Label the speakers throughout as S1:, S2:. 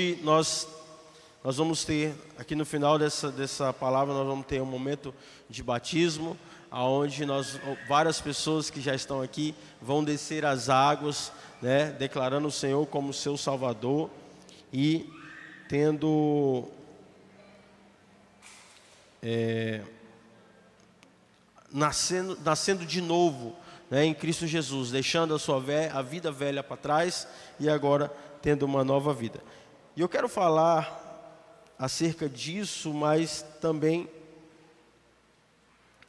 S1: E nós vamos ter, aqui no final dessa palavra, nós vamos ter um momento de batismo, onde várias pessoas que já estão aqui vão descer as águas, né, declarando o Senhor como seu Salvador e nascendo de novo, né, em Cristo Jesus, deixando a vida velha para trás e agora tendo uma nova vida. E eu quero falar acerca disso, mas também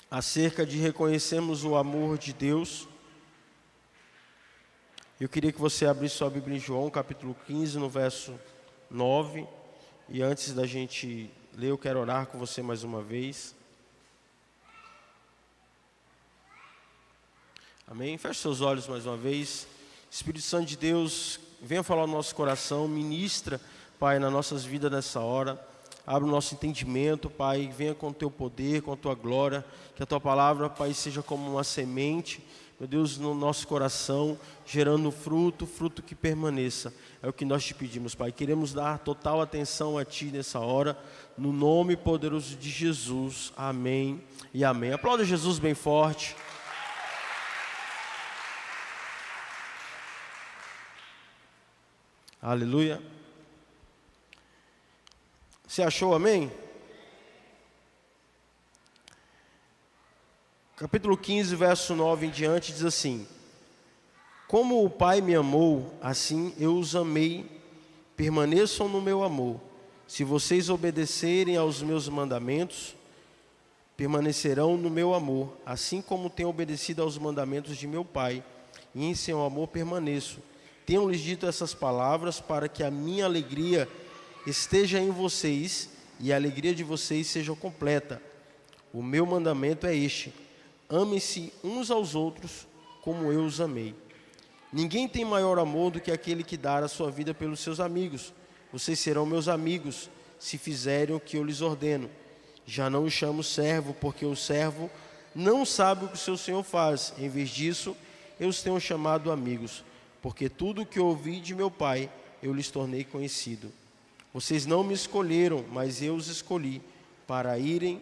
S1: acerca de reconhecermos o amor de Deus. Eu queria que você abrisse sua Bíblia em João, capítulo 15, no verso 9. E antes da gente ler, eu quero orar com você mais uma vez. Amém? Feche seus olhos mais uma vez. Espírito Santo de Deus, venha falar no nosso coração, ministra, Pai, nas nossas vidas nessa hora. Abre o nosso entendimento, Pai, venha com o Teu poder, com a Tua glória, que a Tua palavra, Pai, seja como uma semente, meu Deus, no nosso coração, gerando fruto que permaneça. É o que nós te pedimos, Pai. Queremos dar total atenção a Ti nessa hora, no nome poderoso de Jesus. Amém e amém. Aplauda Jesus bem forte. Aleluia. Você achou, amém? Capítulo 15, verso 9 em diante, diz assim: Como o Pai me amou, assim eu os amei, permaneçam no meu amor. Se vocês obedecerem aos meus mandamentos, permanecerão no meu amor, assim como tenho obedecido aos mandamentos de meu Pai, e em seu amor permaneço. Tenho-lhes dito essas palavras para que a minha alegria esteja em vocês e a alegria de vocês seja completa. O meu mandamento é este: amem-se uns aos outros como eu os amei. Ninguém tem maior amor do que aquele que dá a sua vida pelos seus amigos. Vocês serão meus amigos se fizerem o que eu lhes ordeno. Já não os chamo servo, porque o servo não sabe o que o seu senhor faz. Em vez disso, eu os tenho chamado amigos, porque tudo o que ouvi de meu Pai eu lhes tornei conhecido. Vocês não me escolheram, mas eu os escolhi para irem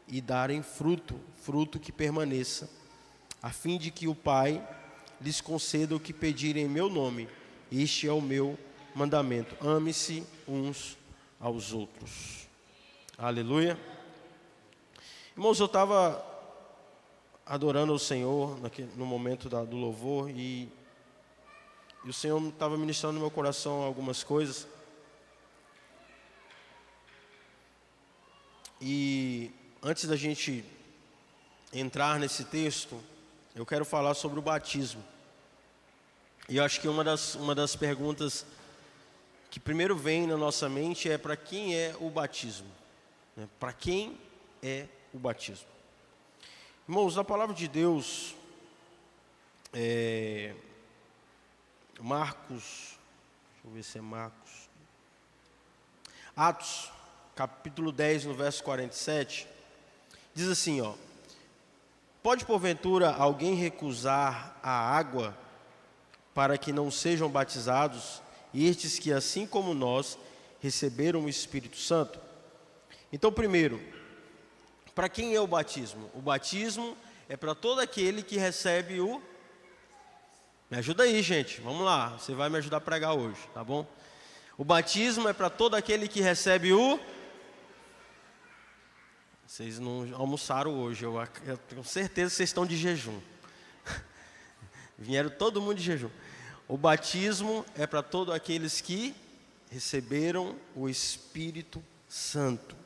S1: e darem fruto que permaneça, a fim de que o Pai lhes conceda o que pedirem em meu nome. Este é o meu mandamento: ame-se uns aos outros. Aleluia. Irmãos, eu estava adorando ao Senhor no momento do louvor e o Senhor estava ministrando no meu coração algumas coisas. E antes da gente entrar nesse texto, eu quero falar sobre o batismo. E eu acho que uma das perguntas que primeiro vem na nossa mente é: para quem é o batismo? Para quem é o batismo? Irmãos, na palavra de Deus, Marcos, deixa eu ver se é Marcos, Atos, capítulo 10, no verso 47, diz assim, ó: Pode porventura alguém recusar a água para que não sejam batizados, estes que assim como nós receberam o Espírito Santo? Então, primeiro, para quem é o batismo? O batismo é para todo aquele que recebe o... Me ajuda aí, gente, vamos lá, você vai me ajudar a pregar hoje, tá bom? O batismo é para todo aquele que recebe o... Vocês não almoçaram hoje, eu tenho certeza que vocês estão de jejum. Vieram todo mundo de jejum. O batismo é para todos aqueles que receberam o Espírito Santo.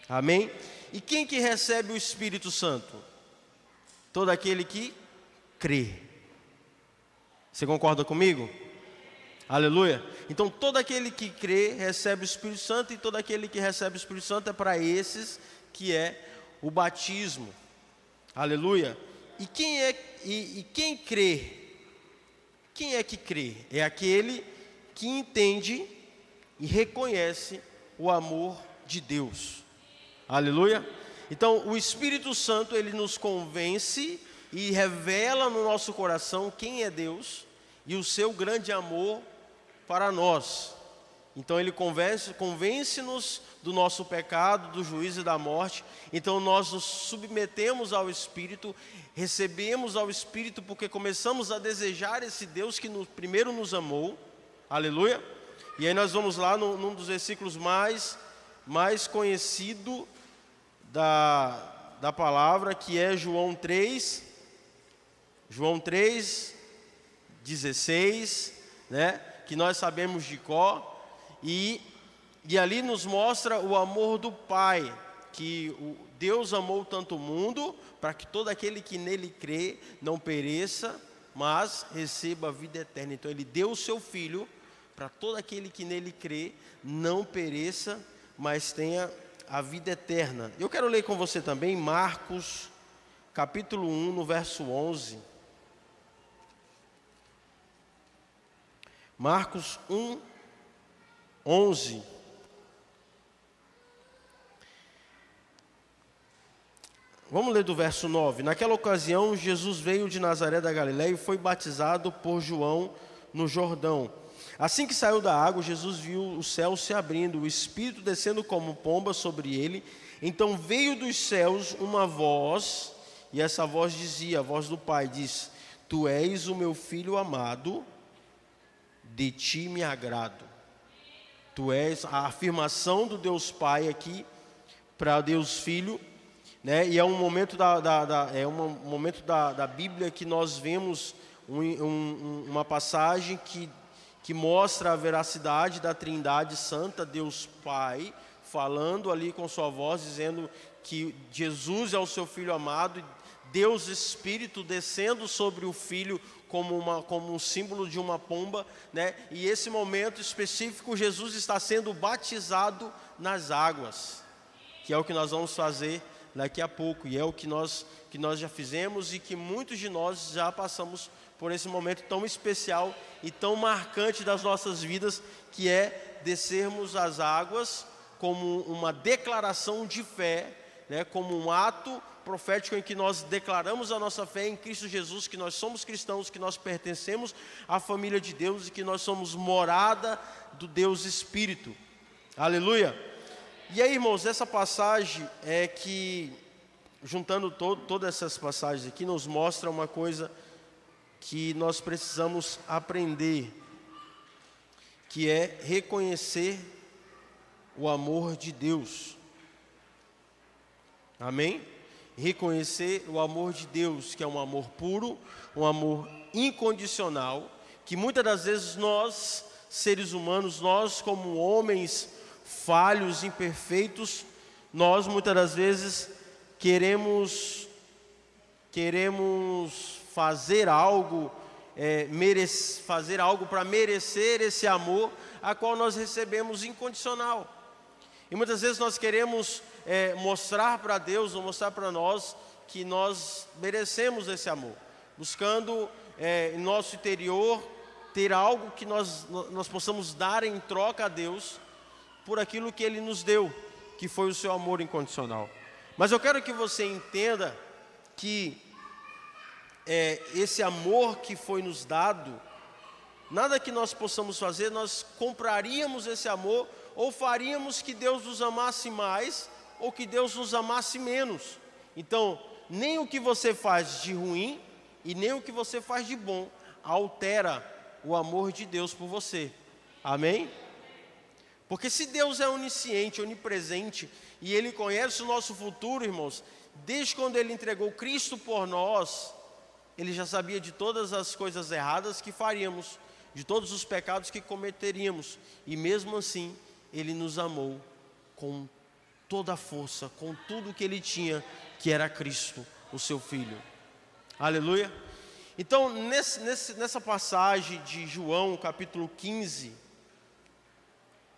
S1: Amém? E quem que recebe o Espírito Santo? Todo aquele que crê. Você concorda comigo? Aleluia. Então todo aquele que crê recebe o Espírito Santo, e todo aquele que recebe o Espírito Santo é para esses que é o batismo. Aleluia. E quem crê? Quem é que crê? É aquele que entende e reconhece o amor de Deus. Aleluia. Então o Espírito Santo, ele nos convence e revela no nosso coração quem é Deus e o seu grande amor para nós. Então Ele convence-nos do nosso pecado, do juízo e da morte. Então nós nos submetemos ao Espírito, recebemos ao Espírito, porque começamos a desejar esse Deus que primeiro nos amou. Aleluia. E aí nós vamos lá num dos versículos mais conhecido da palavra, que é João 3:16, né? Que nós sabemos de cor. E ali nos mostra o amor do Pai, que Deus amou tanto o mundo, para que todo aquele que nele crê não pereça, mas receba a vida eterna. Então Ele deu o seu Filho, para todo aquele que nele crê não pereça, mas tenha a vida eterna. Eu quero ler com você também Marcos, capítulo 1, no verso 11. Marcos 1, 11. Vamos ler do verso 9. Naquela ocasião, Jesus veio de Nazaré da Galiléia e foi batizado por João no Jordão. Assim que saiu da água, Jesus viu o céu se abrindo, o Espírito descendo como pomba sobre ele. Então veio dos céus uma voz, e essa voz dizia, a voz do Pai, diz: Tu és o meu Filho amado, de ti me agrado. Tu és a afirmação do Deus Pai aqui para Deus Filho, né? E é um momento da Bíblia que nós vemos uma passagem que mostra a veracidade da Trindade Santa, Deus Pai, falando ali com sua voz, dizendo que Jesus é o seu Filho amado, Deus Espírito descendo sobre o Filho como um símbolo de uma pomba, né? E esse momento específico, Jesus está sendo batizado nas águas, que é o que nós vamos fazer daqui a pouco, e é o que nós já fizemos e que muitos de nós já passamos por esse momento tão especial e tão marcante das nossas vidas, que é descermos as águas como uma declaração de fé, né? Como um ato profético em que nós declaramos a nossa fé em Cristo Jesus, que nós somos cristãos, que nós pertencemos à família de Deus e que nós somos morada do Deus Espírito. Aleluia! E aí, irmãos, essa passagem é que, juntando todas essas passagens aqui, nos mostra uma coisa que nós precisamos aprender, que é reconhecer o amor de Deus. Amém? Reconhecer o amor de Deus, que é um amor puro, um amor incondicional, que muitas das vezes nós, seres humanos, nós como homens falhos, imperfeitos, nós muitas das vezes queremos fazer algo, fazer algo para merecer esse amor, a qual nós recebemos incondicional. E muitas vezes nós queremos mostrar para Deus, ou mostrar para nós, que nós merecemos esse amor, buscando em nosso interior ter algo que nós possamos dar em troca a Deus, por aquilo que Ele nos deu, que foi o seu amor incondicional. Mas eu quero que você entenda que esse amor que foi nos dado, nada que nós possamos fazer, nós compraríamos esse amor, ou faríamos que Deus nos amasse mais, ou que Deus nos amasse menos. Então, nem o que você faz de ruim, e nem o que você faz de bom, altera o amor de Deus por você. Amém? Porque se Deus é onisciente, onipresente, e Ele conhece o nosso futuro, irmãos, desde quando Ele entregou Cristo por nós, Ele já sabia de todas as coisas erradas que faríamos, de todos os pecados que cometeríamos, e mesmo assim, Ele nos amou com toda a força, com tudo que Ele tinha, que era Cristo, o seu Filho. Aleluia! Então, nessa passagem de João, capítulo 15,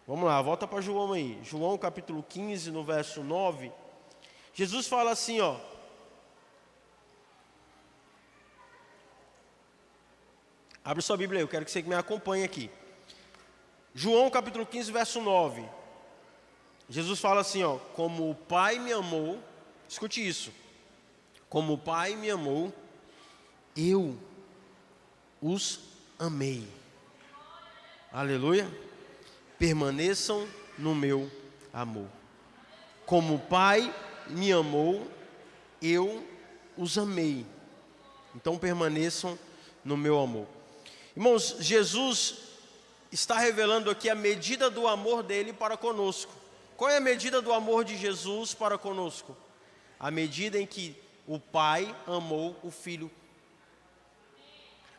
S1: vamos lá, volta para João aí. João capítulo 15, no verso 9. Jesus fala assim, ó. Abre sua Bíblia aí, eu quero que você me acompanhe aqui. João capítulo 15, verso 9. Jesus fala assim, ó. Como o Pai me amou, escute isso. Como o Pai me amou, eu os amei. Aleluia. permaneçam no meu amor. Como o Pai me amou, eu os amei. Então permaneçam no meu amor. Irmãos, Jesus está revelando aqui a medida do amor dele para conosco. Qual é a medida do amor de Jesus para conosco? A medida em que o Pai amou o Filho.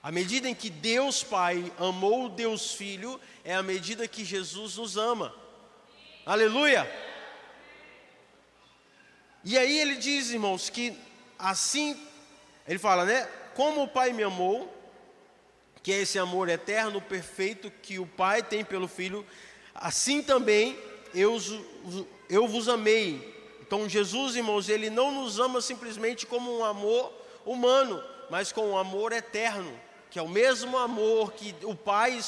S1: A medida em que Deus Pai amou o Deus Filho é a medida que Jesus nos ama. Aleluia! E aí ele diz, irmãos, que assim, ele fala, né? Como o Pai me amou, que é esse amor eterno, perfeito, que o Pai tem pelo Filho, assim também eu vos amei. Então Jesus, irmãos, ele não nos ama simplesmente como um amor humano, mas com um amor eterno, que é o mesmo amor que o Pai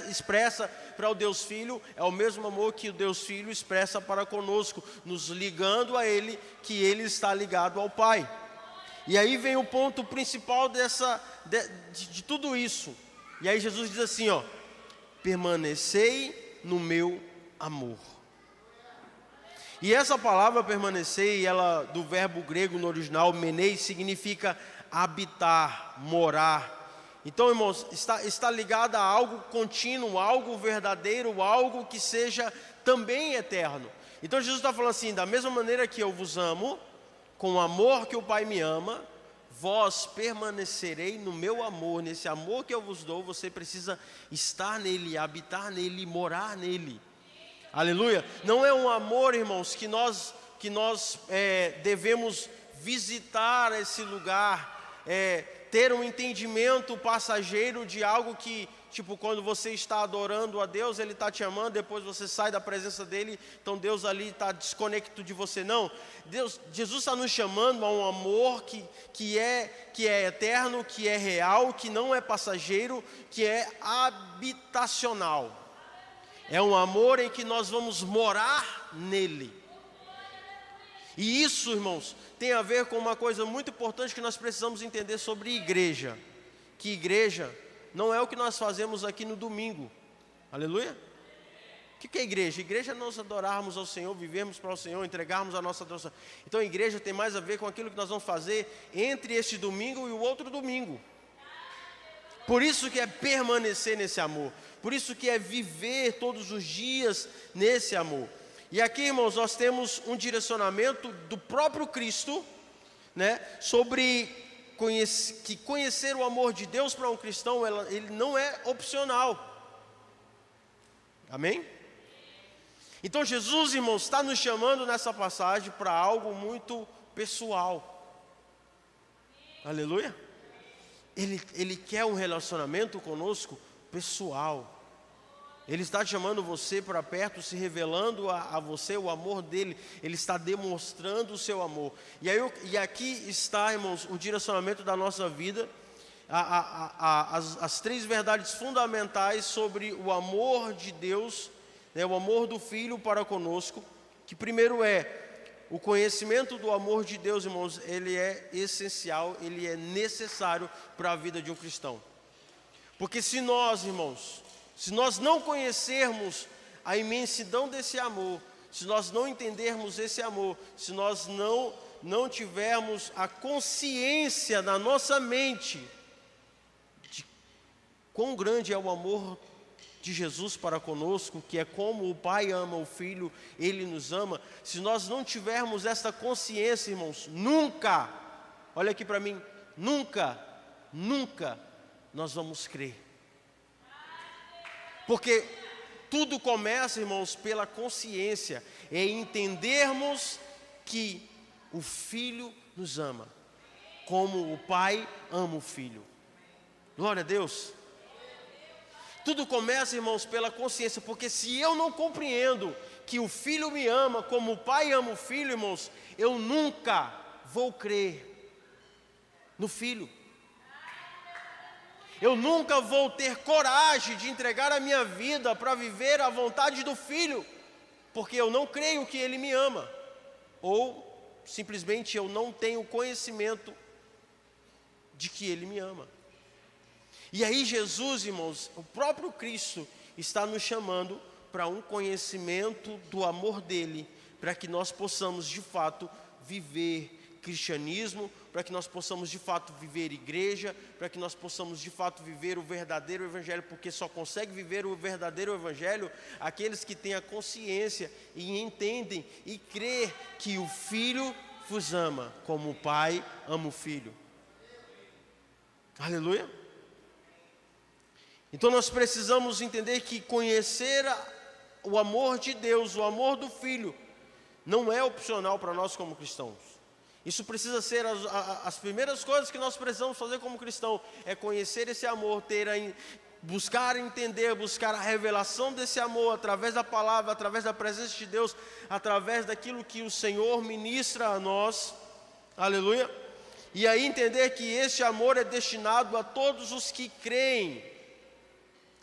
S1: expressa para o Deus Filho, é o mesmo amor que o Deus Filho expressa para conosco, nos ligando a Ele, que Ele está ligado ao Pai. E aí vem o ponto principal de tudo isso. E aí Jesus diz assim, ó: permanecei no meu amor. E essa palavra permanecer, ela do verbo grego no original, menei, significa habitar, morar. Então, irmãos, está ligada a algo contínuo, algo verdadeiro, algo que seja também eterno. Então Jesus está falando assim, da mesma maneira que eu vos amo, com o amor que o Pai me ama, vós permanecerei no meu amor. Nesse amor que eu vos dou, você precisa estar nele, habitar nele, morar nele. Aleluia. Não é um amor, irmãos, que nós devemos visitar esse lugar, ter um entendimento passageiro de algo que, tipo, quando você está adorando a Deus, Ele está te amando, depois você sai da presença dEle, então Deus ali está desconectado de você. Não, Jesus está nos chamando a um amor que é eterno, que é real, que não é passageiro, que é habitacional. É um amor em que nós vamos morar nele. E isso, irmãos, tem a ver com uma coisa muito importante que nós precisamos entender sobre igreja. Que igreja não é o que nós fazemos aqui no domingo. Aleluia? O que é igreja? Igreja é nós adorarmos ao Senhor, vivermos para o Senhor, entregarmos a nossa adoração. Então a igreja tem mais a ver com aquilo que nós vamos fazer entre este domingo e o outro domingo. Por isso que é permanecer nesse amor. Por isso que é viver todos os dias nesse amor. E aqui, irmãos, nós temos um direcionamento do próprio Cristo, né, sobre que conhecer o amor de Deus para um cristão, ele não é opcional. Amém? Então Jesus, irmãos, está nos chamando nessa passagem para algo muito pessoal. Aleluia? Ele quer um relacionamento conosco pessoal. Ele está chamando você para perto, se revelando a você o amor dele. Ele está demonstrando o seu amor. E aqui está, irmãos, o direcionamento da nossa vida. As três verdades fundamentais sobre o amor de Deus, né, o amor do Filho para conosco. Que primeiro é o conhecimento do amor de Deus, irmãos. Ele é essencial, ele é necessário para a vida de um cristão. Porque se nós, irmãos, se nós não conhecermos a imensidão desse amor, se nós não entendermos esse amor, se nós não tivermos a consciência na nossa mente de quão grande é o amor de Jesus para conosco, que é como o Pai ama o Filho, Ele nos ama, se nós não tivermos essa consciência, irmãos, nunca, olha aqui para mim, nunca nós vamos crer. Porque tudo começa, irmãos, pela consciência, é entendermos que o Filho nos ama, como o Pai ama o Filho. Glória a Deus. Tudo começa, irmãos, pela consciência, porque se eu não compreendo que o Filho me ama, como o Pai ama o Filho, irmãos, eu nunca vou crer no Filho. Eu nunca vou ter coragem de entregar a minha vida para viver a vontade do Filho, porque eu não creio que Ele me ama, ou simplesmente eu não tenho conhecimento de que Ele me ama. E aí Jesus, irmãos, o próprio Cristo está nos chamando para um conhecimento do amor dele, para que nós possamos de fato viver cristianismo, para que nós possamos de fato viver igreja, para que nós possamos de fato viver o verdadeiro evangelho, porque só consegue viver o verdadeiro evangelho aqueles que têm a consciência e entendem e crê que o Filho vos ama, como o Pai ama o Filho. Aleluia. Então nós precisamos entender que conhecer o amor de Deus, o amor do Filho, não é opcional para nós como cristãos. Isso precisa ser as primeiras coisas que nós precisamos fazer como cristão, é conhecer esse amor, buscar entender, buscar a revelação desse amor através da palavra, através da presença de Deus, através daquilo que o Senhor ministra a nós, aleluia, e aí entender que esse amor é destinado a todos os que creem,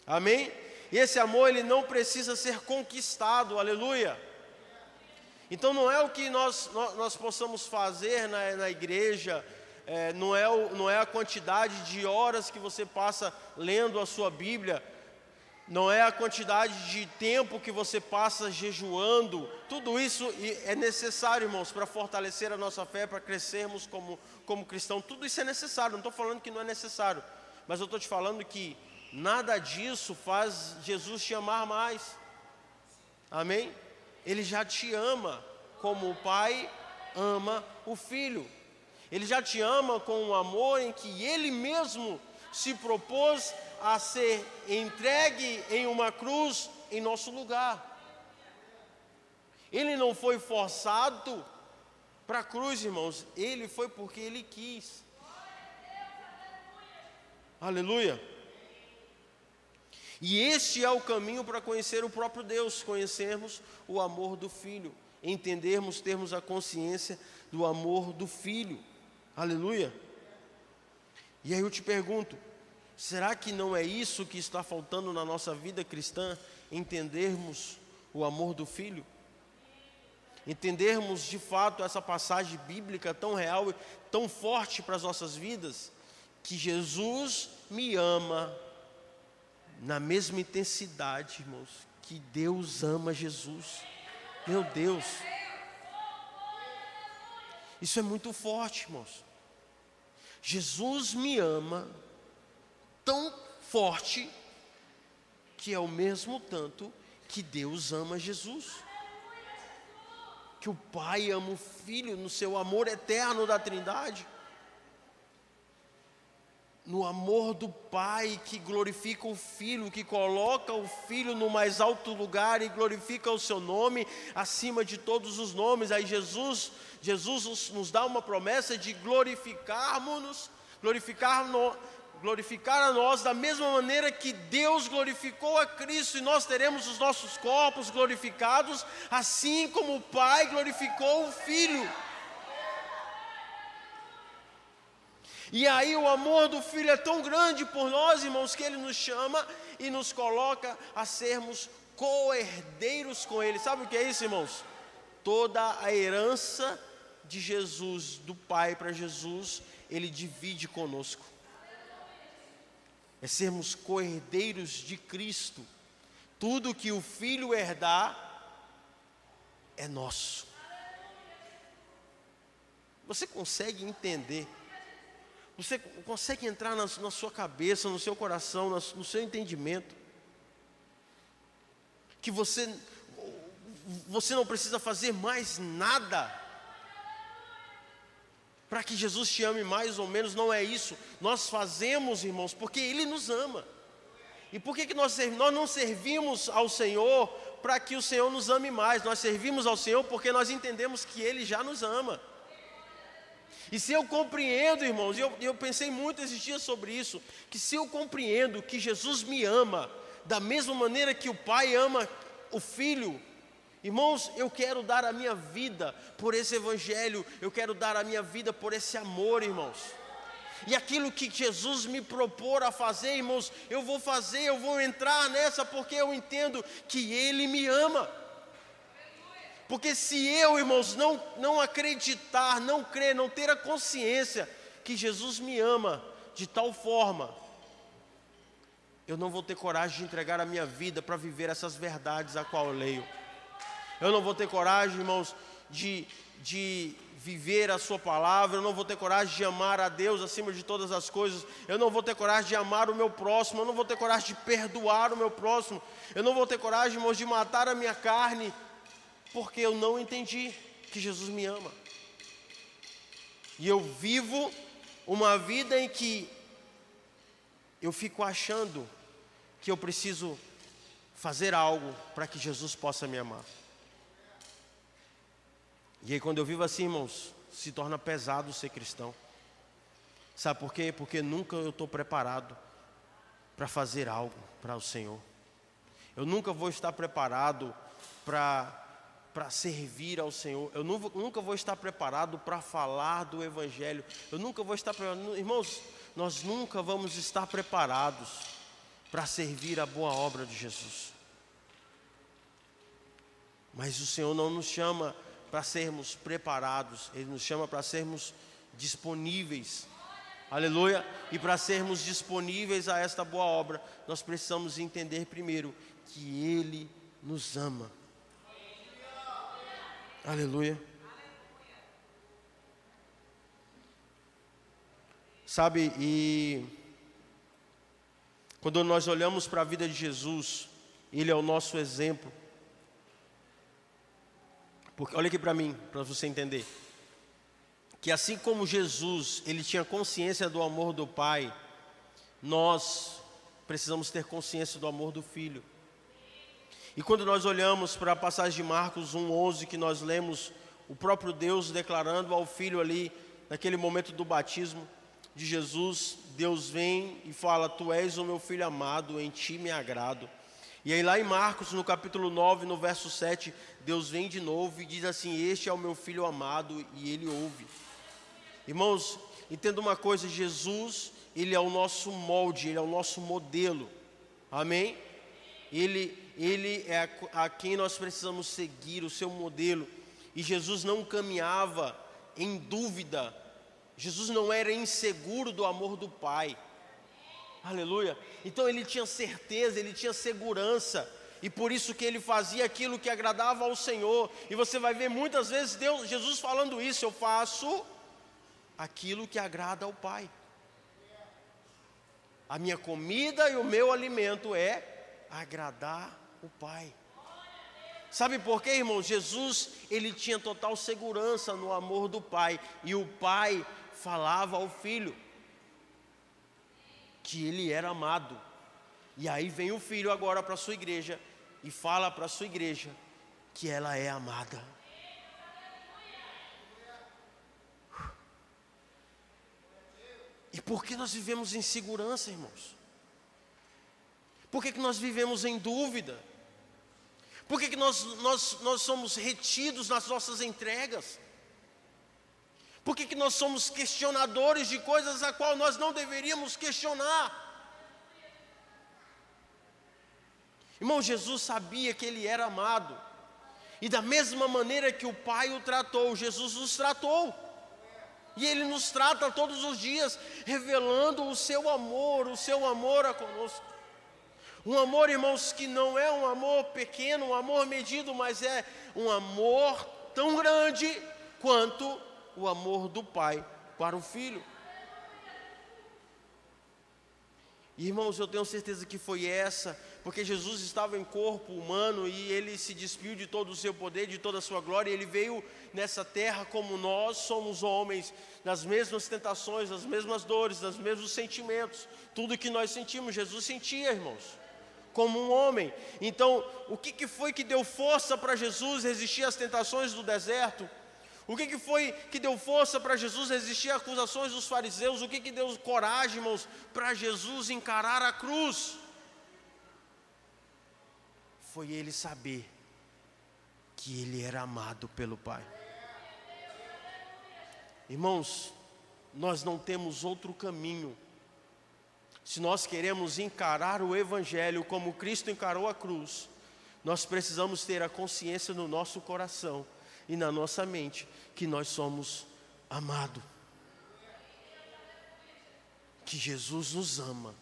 S1: amém? E esse amor ele não precisa ser conquistado, aleluia. Então não é o que nós possamos fazer na igreja, não é a quantidade de horas que você passa lendo a sua Bíblia, não é a quantidade de tempo que você passa jejuando. Tudo isso é necessário, irmãos, para fortalecer a nossa fé, para crescermos como cristão. Tudo isso é necessário, não estou falando que não é necessário, mas eu estou te falando que nada disso faz Jesus te amar mais, amém? Ele já te ama como o Pai ama o Filho. Ele já te ama com um amor em que Ele mesmo se propôs a ser entregue em uma cruz em nosso lugar. Ele não foi forçado para a cruz, irmãos. Ele foi porque Ele quis. Aleluia. E este é o caminho para conhecer o próprio Deus, conhecermos o amor do Filho, entendermos, termos a consciência do amor do Filho, aleluia. E aí eu te pergunto, será que não é isso que está faltando na nossa vida cristã, entendermos o amor do Filho? Entendermos de fato essa passagem bíblica tão real e tão forte para as nossas vidas, que Jesus me ama, na mesma intensidade, irmãos, que Deus ama Jesus. Meu Deus, isso é muito forte, irmãos. Jesus me ama tão forte que é o mesmo tanto que Deus ama Jesus, que o Pai ama o Filho no seu amor eterno da Trindade. No amor do Pai que glorifica o Filho, que coloca o Filho no mais alto lugar e glorifica o seu nome acima de todos os nomes. Aí Jesus nos dá uma promessa de glorificar a nós da mesma maneira que Deus glorificou a Cristo, e nós teremos os nossos corpos glorificados, assim como o Pai glorificou o Filho. E aí o amor do Filho é tão grande por nós, irmãos, que Ele nos chama e nos coloca a sermos co-herdeiros com Ele. Sabe o que é isso, irmãos? Toda a herança de Jesus, do Pai para Jesus, Ele divide conosco. É sermos co-herdeiros de Cristo. Tudo que o Filho herdar é nosso. Você consegue entender? Você consegue entrar na sua cabeça, no seu coração, no seu entendimento, que você não precisa fazer mais nada para que Jesus te ame mais ou menos? Não é isso. Nós fazemos, irmãos, porque Ele nos ama. E por que nós não servimos ao Senhor para que o Senhor nos ame mais? Nós servimos ao Senhor porque nós entendemos que Ele já nos ama. E se eu compreendo, irmãos, e eu pensei muito esses dias sobre isso, que se eu compreendo que Jesus me ama da mesma maneira que o Pai ama o Filho, irmãos, eu quero dar a minha vida por esse Evangelho, eu quero dar a minha vida por esse amor, irmãos. E aquilo que Jesus me propor a fazer, irmãos, eu vou fazer, eu vou entrar nessa, porque eu entendo que Ele me ama. Porque se eu, irmãos, não acreditar, não crer, não ter a consciência que Jesus me ama de tal forma, eu não vou ter coragem de entregar a minha vida para viver essas verdades a qual eu leio. Eu não vou ter coragem, irmãos, de viver a sua palavra. Eu não vou ter coragem de amar a Deus acima de todas as coisas. Eu não vou ter coragem de amar o meu próximo. Eu não vou ter coragem de perdoar o meu próximo. Eu não vou ter coragem, irmãos, de matar a minha carne, porque eu não entendi que Jesus me ama. E eu vivo uma vida em que eu fico achando que eu preciso fazer algo para que Jesus possa me amar. E aí quando eu vivo assim, irmãos, se torna pesado ser cristão. Sabe por quê? Porque nunca eu estou preparado para fazer algo para o Senhor. Eu nunca vou estar preparado para servir ao Senhor. Eu nunca vou estar preparado para falar do Evangelho. Eu nunca vou estar preparado. Irmãos, nós nunca vamos estar preparados para servir a boa obra de Jesus. Mas o Senhor não nos chama para sermos preparados, Ele nos chama para sermos disponíveis. Aleluia! E para sermos disponíveis a esta boa obra, nós precisamos entender primeiro que Ele nos ama. Aleluia! Sabe, e quando nós olhamos para a vida de Jesus, Ele é o nosso exemplo. Porque, olha aqui para mim, para você entender. Que assim como Jesus, Ele tinha consciência do amor do Pai, nós precisamos ter consciência do amor do Filho. E quando nós olhamos para a passagem de Marcos 1:11, que nós lemos o próprio Deus declarando ao Filho ali, naquele momento do batismo de Jesus, Deus vem e fala: Tu és o meu Filho amado, em Ti me agrado. E aí lá em Marcos, no capítulo 9, no verso 7, Deus vem de novo e diz assim: Este é o meu Filho amado, e Ele ouve. Irmãos, entenda uma coisa, Jesus, Ele é o nosso molde, Ele é o nosso modelo. Amém? Ele é a quem nós precisamos seguir, o seu modelo. E Jesus não caminhava em dúvida. Jesus não era inseguro do amor do Pai. Aleluia. Então ele tinha certeza, ele tinha segurança, e por isso que ele fazia aquilo que agradava ao Senhor. E você vai ver muitas vezes Jesus falando isso: eu faço aquilo que agrada ao Pai. A minha comida e o meu alimento é agradar o Pai. Sabe por quê, irmão? Jesus, ele tinha total segurança no amor do Pai, e o Pai falava ao Filho que ele era amado. E aí vem o Filho agora para a sua igreja e fala para a sua igreja que ela é amada. E por que nós vivemos em segurança, irmãos? Por que nós vivemos em dúvida? Por que nós somos retidos nas nossas entregas? Por que nós somos questionadores de coisas a qual nós não deveríamos questionar? Irmão, Jesus sabia que Ele era amado. E da mesma maneira que o Pai o tratou, Jesus nos tratou. E Ele nos trata todos os dias, revelando o seu amor a conosco. Um amor, irmãos, que não é um amor pequeno, um amor medido, mas é um amor tão grande quanto o amor do Pai para o Filho. E, irmãos, eu tenho certeza que foi essa, porque Jesus estava em corpo humano e Ele se despiu de todo o seu poder, de toda a sua glória. Ele veio nessa terra como nós somos homens, nas mesmas tentações, nas mesmas dores, nos mesmos sentimentos. Tudo que nós sentimos, Jesus sentia, irmãos, como um homem. Então, o que foi que deu força para Jesus resistir às tentações do deserto? O que foi que deu força para Jesus resistir às acusações dos fariseus? O que deu coragem, irmãos, para Jesus encarar a cruz? Foi ele saber que ele era amado pelo Pai. Irmãos, nós não temos outro caminho. Se nós queremos encarar o Evangelho como Cristo encarou a cruz, nós precisamos ter a consciência no nosso coração e na nossa mente que nós somos amados, que Jesus nos ama,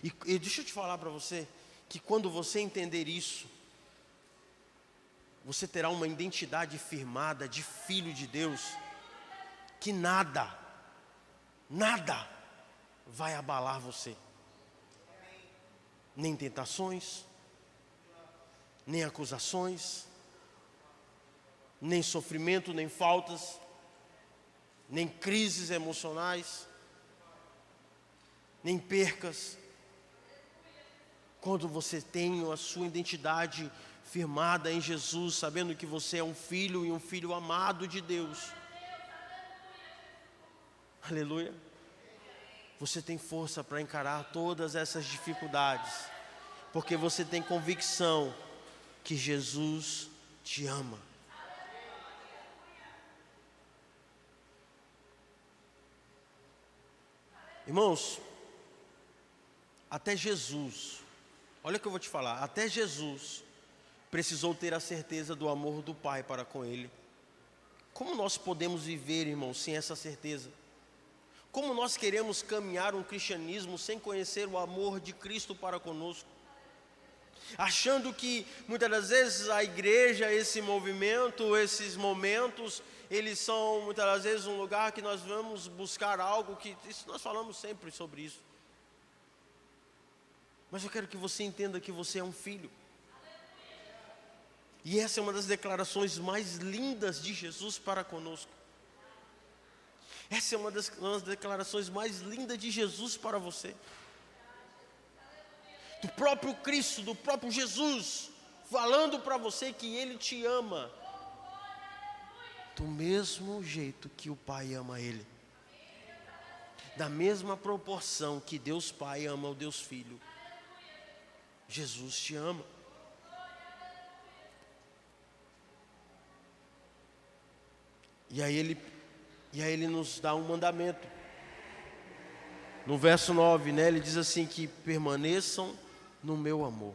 S1: E deixa eu te falar para você, que quando você entender isso, você terá uma identidade firmada de filho de Deus, que nada vai abalar você. Nem tentações, nem acusações, nem sofrimento, nem faltas, nem crises emocionais, nem percas. Quando você tem a sua identidade firmada em Jesus, sabendo que você é um filho e um filho amado de Deus. Aleluia. Você tem força para encarar todas essas dificuldades, porque você tem convicção que Jesus te ama. Irmãos, até Jesus, olha o que eu vou te falar, até Jesus precisou ter a certeza do amor do Pai para com Ele. Como nós podemos viver, irmãos, sem essa certeza? Como nós queremos caminhar um cristianismo sem conhecer o amor de Cristo para conosco? Achando que muitas das vezes a igreja, esse movimento, esses momentos, eles são muitas das vezes um lugar que nós vamos buscar algo que, isso nós falamos sempre sobre isso. Mas eu quero que você entenda que você é um filho. E essa é uma das declarações mais lindas de Jesus para conosco. Essa é uma das declarações mais lindas de Jesus para você. Do próprio Cristo, do próprio Jesus, falando para você que Ele te ama. Do mesmo jeito que o Pai ama Ele. Da mesma proporção que Deus Pai ama o Deus Filho. Jesus te ama. E aí ele nos dá um mandamento. No verso 9, né, ele diz assim, que permaneçam no meu amor.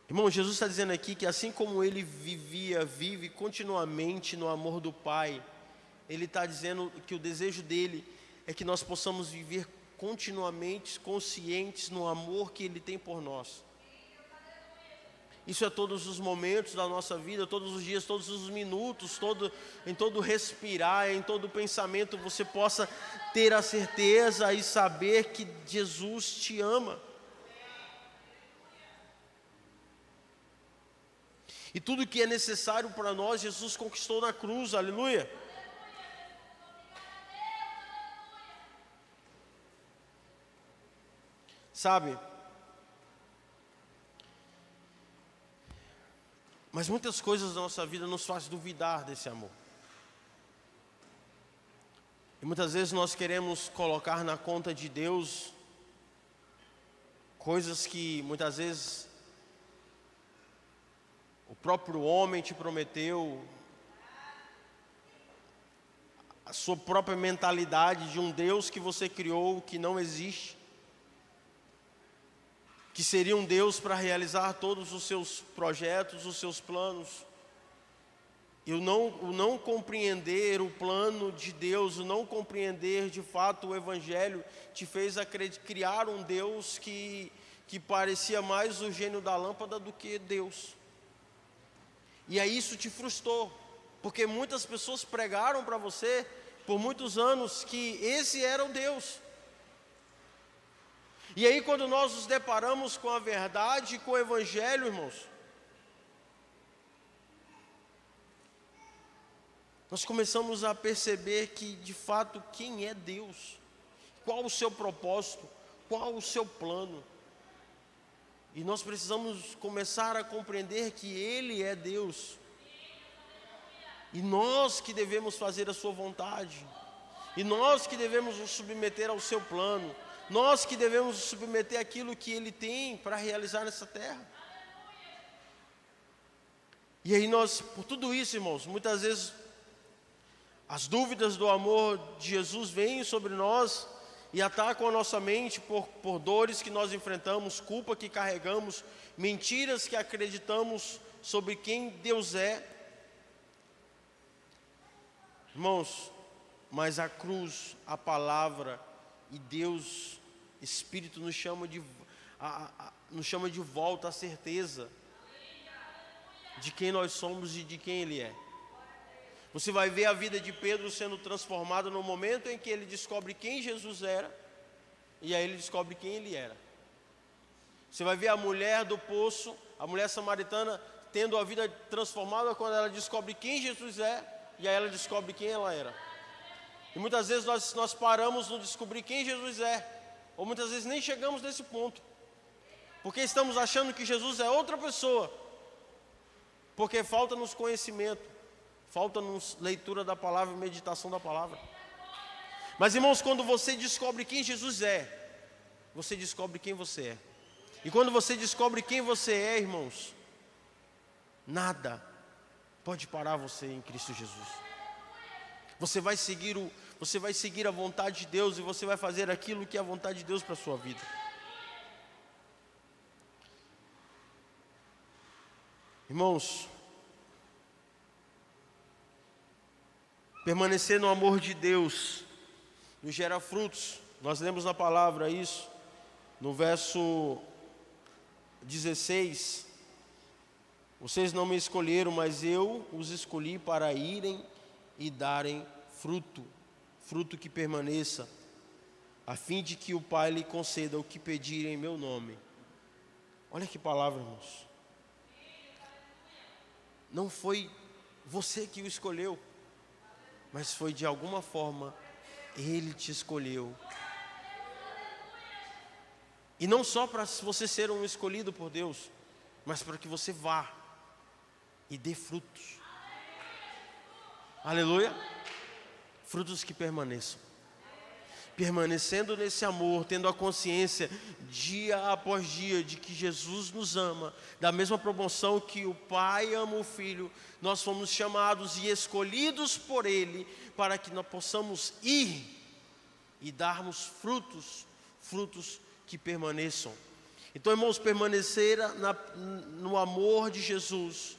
S1: Irmão, Jesus está dizendo aqui que assim como ele vive continuamente no amor do Pai, ele está dizendo que o desejo dele é que nós possamos viver continuamente conscientes no amor que ele tem por nós. Isso é todos os momentos da nossa vida, todos os dias, todos os minutos, em todo respirar, em todo pensamento, você possa ter a certeza e saber que Jesus te ama. E tudo que é necessário para nós, Jesus conquistou na cruz, aleluia. Sabe? Mas muitas coisas da nossa vida nos fazem duvidar desse amor. E muitas vezes nós queremos colocar na conta de Deus coisas que muitas vezes o próprio homem te prometeu, a sua própria mentalidade de um Deus que você criou que não existe, que seria um Deus para realizar todos os seus projetos, os seus planos. E o não compreender o plano de Deus, o não compreender de fato o Evangelho, te fez criar um Deus que parecia mais o gênio da lâmpada do que Deus. E aí isso te frustrou, porque muitas pessoas pregaram para você por muitos anos que esse era o Deus. E aí quando nós nos deparamos com a verdade, com o Evangelho, irmãos, nós começamos a perceber que de fato quem é Deus, qual o seu propósito, qual o seu plano. E nós precisamos começar a compreender que Ele é Deus. E nós que devemos fazer a sua vontade. E nós que devemos nos submeter ao seu plano. Nós que devemos nos submeter àquilo que Ele tem para realizar nessa terra. E aí nós, por tudo isso, irmãos, muitas vezes as dúvidas do amor de Jesus vêm sobre nós e atacam a nossa mente por dores que nós enfrentamos, culpa que carregamos, mentiras que acreditamos sobre quem Deus é. Irmãos, mas a cruz, a palavra E Deus, Espírito, nos chama de volta à certeza de quem nós somos e de quem Ele é. Você vai ver a vida de Pedro sendo transformada no momento em que ele descobre quem Jesus era, e aí ele descobre quem ele era. Você vai ver a mulher do poço, a mulher samaritana, tendo a vida transformada quando ela descobre quem Jesus é, e aí ela descobre quem ela era. E muitas vezes nós paramos no descobrir quem Jesus é, ou muitas vezes nem chegamos nesse ponto, porque estamos achando que Jesus é outra pessoa, porque falta-nos conhecimento, falta-nos leitura da palavra e meditação da palavra. Mas, irmãos, quando você descobre quem Jesus é, você descobre quem você é. E quando você descobre quem você é, irmãos, nada pode parar você em Cristo Jesus. Você vai seguir a vontade de Deus, e você vai fazer aquilo que é a vontade de Deus para a sua vida. Irmãos, permanecer no amor de Deus nos gera frutos. Nós lemos na palavra isso, no verso 16: vocês não me escolheram, mas eu os escolhi para irem e darem fruto, fruto que permaneça, a fim de que o Pai lhe conceda o que pedirem em meu nome. Olha que palavra, irmãos. Não foi você que o escolheu, mas foi de alguma forma Ele te escolheu. E não só para você ser um escolhido por Deus, mas para que você vá e dê frutos. Aleluia. Frutos que permaneçam. Permanecendo nesse amor, tendo a consciência dia após dia de que Jesus nos ama, da mesma proporção que o Pai ama o Filho, nós fomos chamados e escolhidos por Ele para que nós possamos ir e darmos frutos que permaneçam. Então, irmãos, permanecer no amor de Jesus,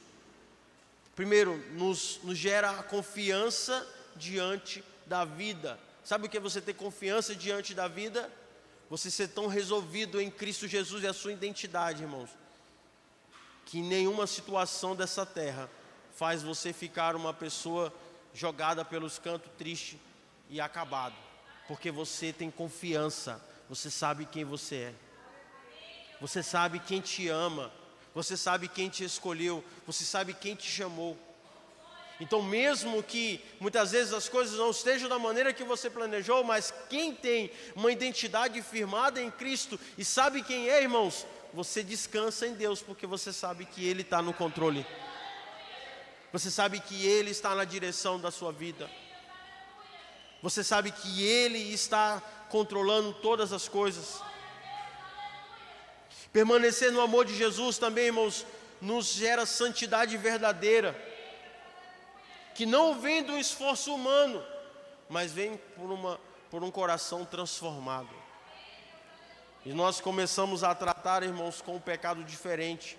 S1: primeiro, nos gera confiança diante da vida. Sabe o que é você ter confiança diante da vida? Você ser tão resolvido em Cristo Jesus e a sua identidade, irmãos, que nenhuma situação dessa terra faz você ficar uma pessoa jogada pelos cantos, triste e acabado, porque você tem confiança, você sabe quem você é, você sabe quem te ama, você sabe quem te escolheu, você sabe quem te chamou. Então, mesmo que muitas vezes as coisas não estejam da maneira que você planejou, mas quem tem uma identidade firmada em Cristo e sabe quem é, irmãos, você descansa em Deus, porque você sabe que Ele está no controle. Você sabe que Ele está na direção da sua vida. Você sabe que Ele está controlando todas as coisas. Permanecer no amor de Jesus também, irmãos, nos gera santidade verdadeira, que não vem do esforço humano, mas vem por um coração transformado. E nós começamos a tratar, irmãos, com um pecado diferente,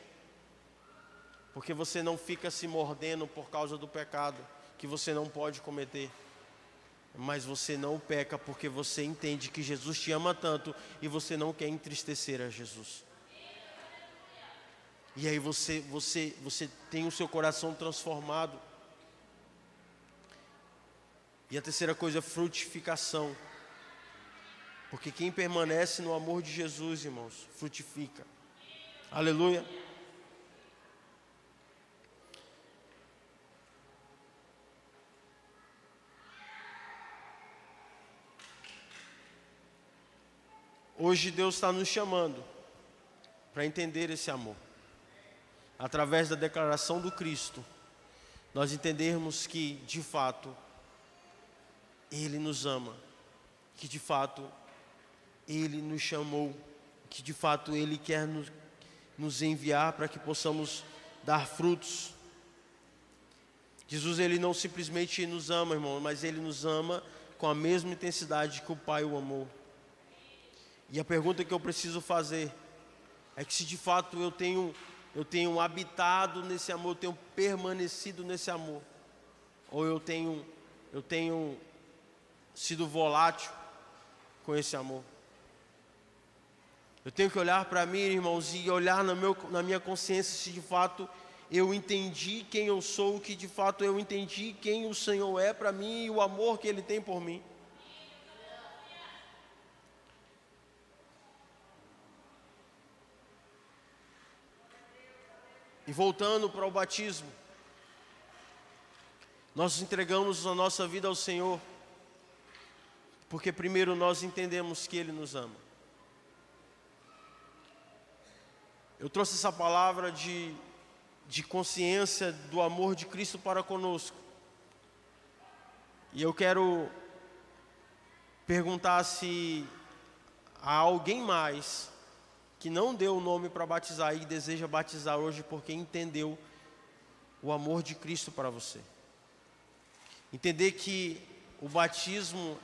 S1: porque você não fica se mordendo por causa do pecado que você não pode cometer, mas você não peca porque você entende que Jesus te ama tanto e você não quer entristecer a Jesus. E aí você tem o seu coração transformado. E a terceira coisa é frutificação. Porque quem permanece no amor de Jesus, irmãos, frutifica. Aleluia. Hoje Deus está nos chamando para entender esse amor. Através da declaração do Cristo, nós entendermos que, de fato, Ele nos ama, que de fato Ele nos chamou, que de fato Ele quer nos enviar para que possamos dar frutos. Jesus, Ele não simplesmente nos ama, irmão, mas Ele nos ama com a mesma intensidade que o Pai o amou. E a pergunta que eu preciso fazer é que se de fato eu tenho habitado nesse amor, eu tenho permanecido nesse amor, ou eu tenho sido volátil, com esse amor. Eu tenho que olhar para mim, irmãos, e olhar na minha consciência se de fato eu entendi quem eu sou, que de fato eu entendi quem o Senhor é para mim e o amor que Ele tem por mim. E voltando para o batismo, nós entregamos a nossa vida ao Senhor, porque primeiro nós entendemos que Ele nos ama. Eu trouxe essa palavra de consciência do amor de Cristo para conosco. E eu quero perguntar se há alguém mais que não deu o nome para batizar e deseja batizar hoje porque entendeu o amor de Cristo para você. Entender que o batismo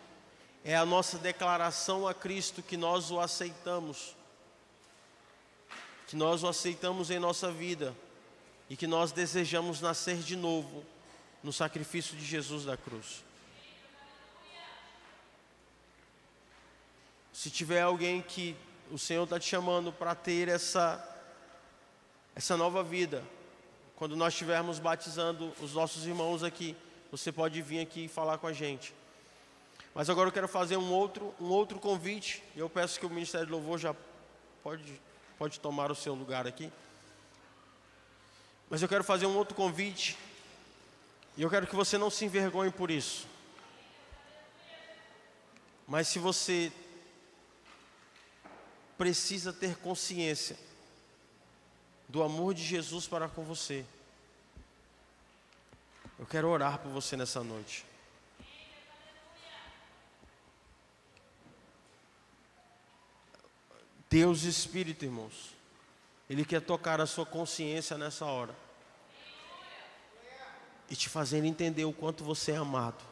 S1: é a nossa declaração a Cristo que nós o aceitamos. Que nós o aceitamos em nossa vida e que nós desejamos nascer de novo no sacrifício de Jesus da cruz. Se tiver alguém que o Senhor está te chamando para ter essa nova vida, quando nós estivermos batizando os nossos irmãos aqui, você pode vir aqui e falar com a gente. Mas agora eu quero fazer um outro convite, e eu peço que o Ministério de Louvor já pode tomar o seu lugar aqui. Mas eu quero fazer um outro convite, e eu quero que você não se envergonhe por isso. Mas se você precisa ter consciência do amor de Jesus para com você, eu quero orar por você nessa noite. Deus Espírito, irmãos, Ele quer tocar a sua consciência nessa hora e te fazer entender o quanto você é amado.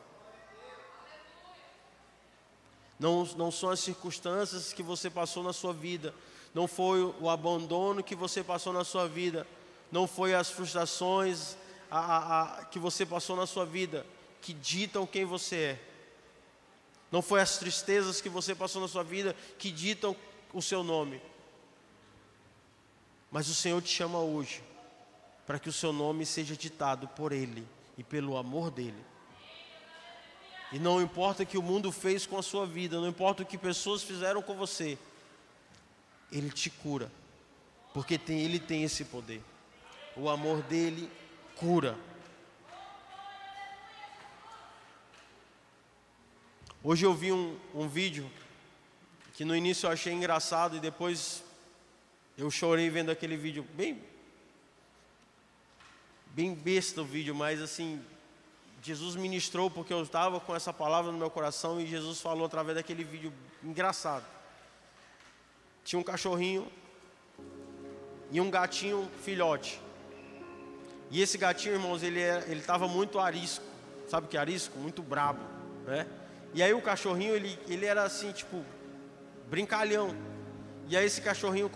S1: Não são as circunstâncias que você passou na sua vida, não foi o abandono que você passou na sua vida, não foi as frustrações que você passou na sua vida que ditam quem você é, não foi as tristezas que você passou na sua vida que ditam o seu nome. Mas o Senhor te chama hoje para que o seu nome seja ditado por Ele e pelo amor dEle. E não importa o que o mundo fez com a sua vida, não importa o que pessoas fizeram com você, Ele te cura, porque Ele tem esse poder. O amor dEle cura. Hoje eu vi um vídeo que no início eu achei engraçado e depois eu chorei vendo aquele vídeo, bem besta o vídeo, mas assim, Jesus ministrou porque eu estava com essa palavra no meu coração e Jesus falou através daquele vídeo engraçado. Tinha um cachorrinho e um gatinho filhote. E esse gatinho, irmãos, ele estava muito arisco. Sabe o que é arisco? Muito brabo, né? E aí o cachorrinho, ele era assim, tipo, brincalhão. E aí esse cachorrinho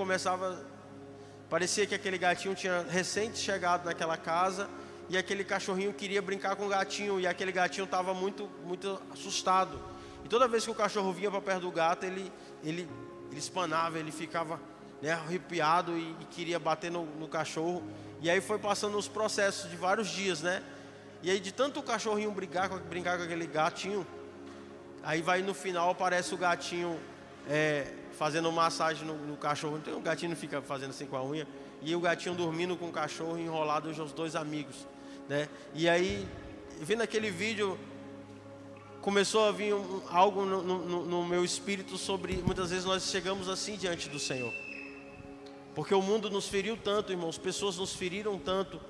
S1: parecia que aquele gatinho tinha recente chegado naquela casa e aquele cachorrinho queria brincar com o gatinho e aquele gatinho estava muito, muito assustado. E toda vez que o cachorro vinha para perto do gato, ele espanava, ele ficava, né, arrepiado e queria bater no cachorro. E aí foi passando os processos de vários dias, né? E aí de tanto o cachorrinho brincar com aquele gatinho, aí vai no final aparece o gatinho fazendo massagem no cachorro. Então o gatinho fica fazendo assim com a unha. E o gatinho dormindo com o cachorro enrolado os dois amigos, né? E aí, vendo aquele vídeo, começou a vir algo no meu espírito sobre, muitas vezes nós chegamos assim diante do Senhor. Porque o mundo nos feriu tanto, irmãos, pessoas nos feriram tanto.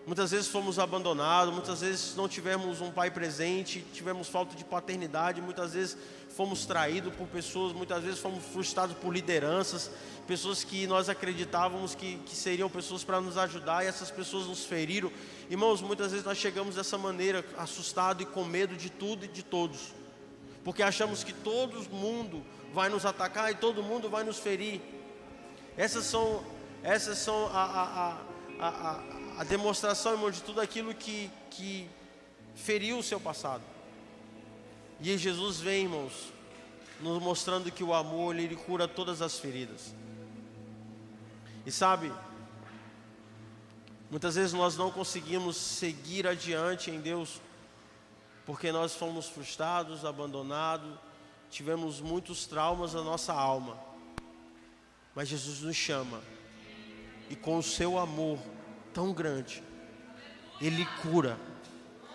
S1: Muitas vezes fomos abandonados, muitas vezes não tivemos um pai presente, tivemos falta de paternidade, muitas vezes fomos traídos por pessoas, muitas vezes fomos frustrados por lideranças, pessoas que nós acreditávamos que seriam pessoas para nos ajudar e essas pessoas nos feriram. Irmãos, muitas vezes nós chegamos dessa maneira, assustados e com medo de tudo e de todos, porque achamos que todo mundo vai nos atacar e todo mundo vai nos ferir. Essas são a demonstração, irmão, de tudo aquilo que feriu o seu passado. E Jesus vem, irmãos, nos mostrando que o amor, ele cura todas as feridas. E sabe, muitas vezes nós não conseguimos seguir adiante em Deus, porque nós fomos frustrados, abandonados, tivemos muitos traumas na nossa alma. Mas Jesus nos chama, e com o seu amor tão grande, Ele cura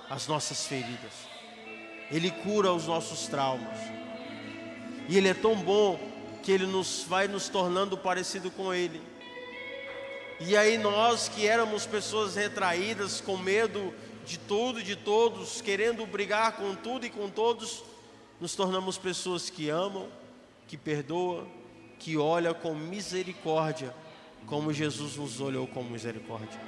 S1: as nossas feridas, Ele cura os nossos traumas. E Ele é tão bom que Ele vai nos tornando parecido com Ele. E aí nós que éramos pessoas retraídas, com medo de tudo e de todos, querendo brigar com tudo e com todos, nos tornamos pessoas que amam, que perdoam, que olham com misericórdia, como Jesus nos olhou com misericórdia.